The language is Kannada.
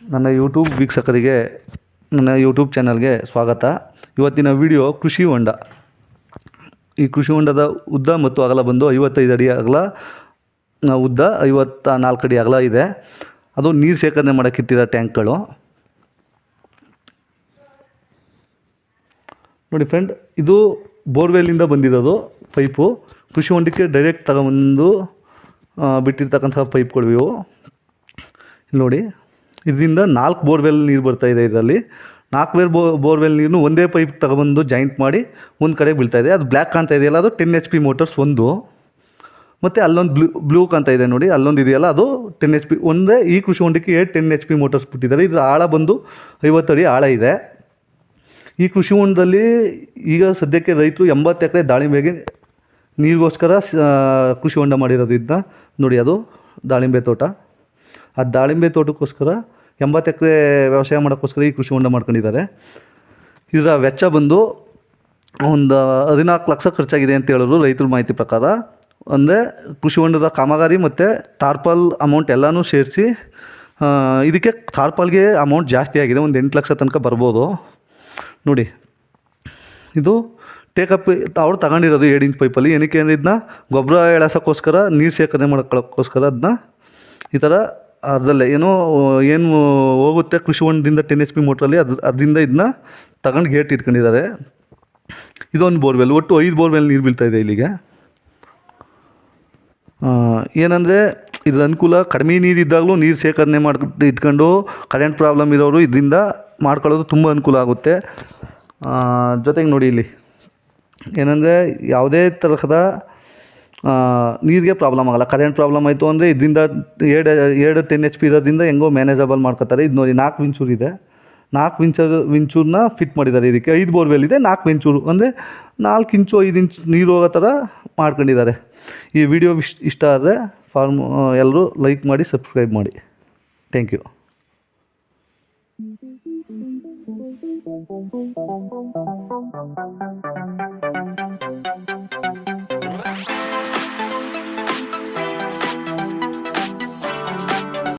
ನನ್ನ ಯೂಟ್ಯೂಬ್ ವೀಕ್ಷಕರಿಗೆ ನನ್ನ ಯೂಟ್ಯೂಬ್ ಚಾನಲ್ಗೆ ಸ್ವಾಗತ. ಇವತ್ತಿನ ವಿಡಿಯೋ ಕೃಷಿ ಹೊಂಡ. ಈ ಕೃಷಿ ಹೊಂಡದ ಉದ್ದ ಮತ್ತು ಅಗಲ ಬಂದು 55 ಅಡಿ ಅಗಲ, ಉದ್ದ 54 ಅಡಿ ಅಗಲ ಇದೆ. ಅದು ನೀರು ಶೇಖರಣೆ ಮಾಡೋಕ್ಕಿಟ್ಟಿರೋ ಟ್ಯಾಂಕ್ಗಳು. ನೋಡಿ ಫ್ರೆಂಡ್, ಇದು ಬೋರ್ವೆಲ್ಲಿಂದ ಬಂದಿರೋದು ಪೈಪು. ಕೃಷಿ ಹೊಂಡಕ್ಕೆ ಡೈರೆಕ್ಟ್ ತಗೊಂಬಂದು ಬಿಟ್ಟಿರ್ತಕ್ಕಂಥ ಪೈಪ್ಗಳು ಇವು. ಇಲ್ಲಿ ನೋಡಿ, ಇದರಿಂದ 4 ಬೋರ್ವೆಲ್ ನೀರು ಬರ್ತಾಯಿದೆ. ಇದರಲ್ಲಿ 4 ಬೋರ್ವೆಲ್ ನೀರನ್ನು ಒಂದೇ ಪೈಪ್ ತಗೊಬಂದು ಜಾಯಿಂಟ್ ಮಾಡಿ ಒಂದು ಕಡೆ ಬೀಳ್ತಾಯಿದೆ. ಅದು ಬ್ಲ್ಯಾಕ್ ಕಾಣ್ತಾ ಇದೆಯಲ್ಲ, ಅದು 10 HP ಮೋಟರ್ಸ್ ಒಂದು. ಮತ್ತು ಅಲ್ಲೊಂದು ಬ್ಲೂ ಕಾಣ್ತಾ ಇದೆ ನೋಡಿ, ಅಲ್ಲೊಂದು ಇದೆಯಲ್ಲ, ಅದು 10 HP. ಒಂದೇ ಈ ಕೃಷಿ ಹೊಂಡಕ್ಕೆ 10 HP ಮೋಟರ್ಸ್ ಬಿಟ್ಟಿದ್ದಾರೆ. ಇದರ ಆಳ ಬಂದು 50 ಅಡಿ ಆಳ ಇದೆ. ಈ ಕೃಷಿ ಹೊಂಡದಲ್ಲಿ ಈಗ ಸದ್ಯಕ್ಕೆ ರೈತರು 80 ಎಕರೆ ದಾಳಿಂಬೆಗೆ ನೀರಿಗೋಸ್ಕರ ಕೃಷಿ ಹೊಂಡ ಮಾಡಿರೋದು. ಇದನ್ನ ನೋಡಿ, ಅದು ದಾಳಿಂಬೆ ತೋಟ. ಆ ದಾಳಿಂಬೆ ತೋಟಕ್ಕೋಸ್ಕರ 80 ಎಕರೆ ವ್ಯವಸಾಯ ಮಾಡೋಕ್ಕೋಸ್ಕರ ಈ ಕೃಷಿ ಹೊಂಡ ಮಾಡ್ಕೊಂಡಿದ್ದಾರೆ. ಇದರ ವೆಚ್ಚ ಬಂದು ಒಂದು 14 ಲಕ್ಷ ಖರ್ಚಾಗಿದೆ ಅಂತ ಹೇಳಿದ್ರು ರೈತರ ಮಾಹಿತಿ ಪ್ರಕಾರ. ಅಂದರೆ ಕೃಷಿ ಹೊಂಡದ ಕಾಮಗಾರಿ ಮತ್ತು ಟಾರ್ಪಲ್ ಅಮೌಂಟ್ ಎಲ್ಲನೂ ಸೇರಿಸಿ ಇದಕ್ಕೆ ಟಾರ್ಪಲ್ಗೆ ಅಮೌಂಟ್ ಜಾಸ್ತಿ ಆಗಿದೆ. ಒಂದು 8 ಲಕ್ಷ ತನಕ ಬರ್ಬೋದು. ನೋಡಿ, ಇದು ಟೇಕಪ್ ಅವ್ರು ತಗೊಂಡಿರೋದು 7 ಇಂಚ್ ಪೈಪಲ್ಲಿ. ಏನಕ್ಕೆ ಅಂದರೆ ಇದನ್ನ ಗೊಬ್ಬರ ಎಳಸೋಕ್ಕೋಸ್ಕರ, ನೀರು ಶೇಖರಣೆ ಮಾಡೋಕ್ಕೋಸ್ಕರ ಅದನ್ನ ಈ ಥರ ಅದರಲ್ಲೇ ಏನು ಹೋಗುತ್ತೆ ಕೃಷಿ ಹೊಂಡದಿಂದ 10 HP ಮೋಟ್ರಲ್ಲಿ, ಅದರಿಂದ ಇದನ್ನ ತಗೊಂಡು ಗೇಟ್ ಇಟ್ಕೊಂಡಿದ್ದಾರೆ. ಇದೊಂದು ಬೋರ್ವೆಲ್. ಒಟ್ಟು 5 ಬೋರ್ವೆಲ್ ನೀರು ಬೀಳ್ತಾಯಿದೆ ಇಲ್ಲಿಗೆ. ಏನಂದರೆ ಇದ್ರ ಅನುಕೂಲ, ಕಡಿಮೆ ನೀರಿದ್ದಾಗಲೂ ನೀರು ಶೇಖರಣೆ ಮಾಡಿ ಇಟ್ಕೊಂಡು ಕರೆಂಟ್ ಪ್ರಾಬ್ಲಮ್ ಇರೋರು ಇದರಿಂದ ಮಾಡ್ಕೊಳ್ಳೋದು ತುಂಬ ಅನುಕೂಲ ಆಗುತ್ತೆ. ಜೊತೆಗೆ ನೋಡಿ, ಇಲ್ಲಿ ಏನಂದರೆ ಯಾವುದೇ ತರಹದ ನೀರಿಗೆ ಪ್ರಾಬ್ಲಮ್ ಆಗೋಲ್ಲ. ಕರೆಂಟ್ ಪ್ರಾಬ್ಲಮ್ ಆಯಿತು ಅಂದರೆ ಇದರಿಂದ 2 10 HP ಇರೋದ್ರಿಂದ ಹೆಂಗೋ ಮ್ಯಾನೇಜಬಲ್ ಮಾಡ್ಕೋತಾರೆ. ಇದು ನೋಡಿ, 4 ವೆಂಚೂರ್ ಇದೆ. 4 ವೆಂಚೂರನ್ನ ಫಿಟ್ ಮಾಡಿದ್ದಾರೆ. ಇದಕ್ಕೆ 5 ಬೋರ್ವೆಲ್ ಇದೆ, 4 ವೆಂಚೂರು ಅಂದರೆ 4 ಇಂಚು 5 ಇಂಚು ನೀರು ಹೋಗೋ ಥರ ಮಾಡ್ಕೊಂಡಿದ್ದಾರೆ. ಈ ವಿಡಿಯೋ ಇಷ್ಟ ಆದರೆ ಎಲ್ಲರೂ ಲೈಕ್ ಮಾಡಿ, ಸಬ್ಸ್ಕ್ರೈಬ್ ಮಾಡಿ. Thank you.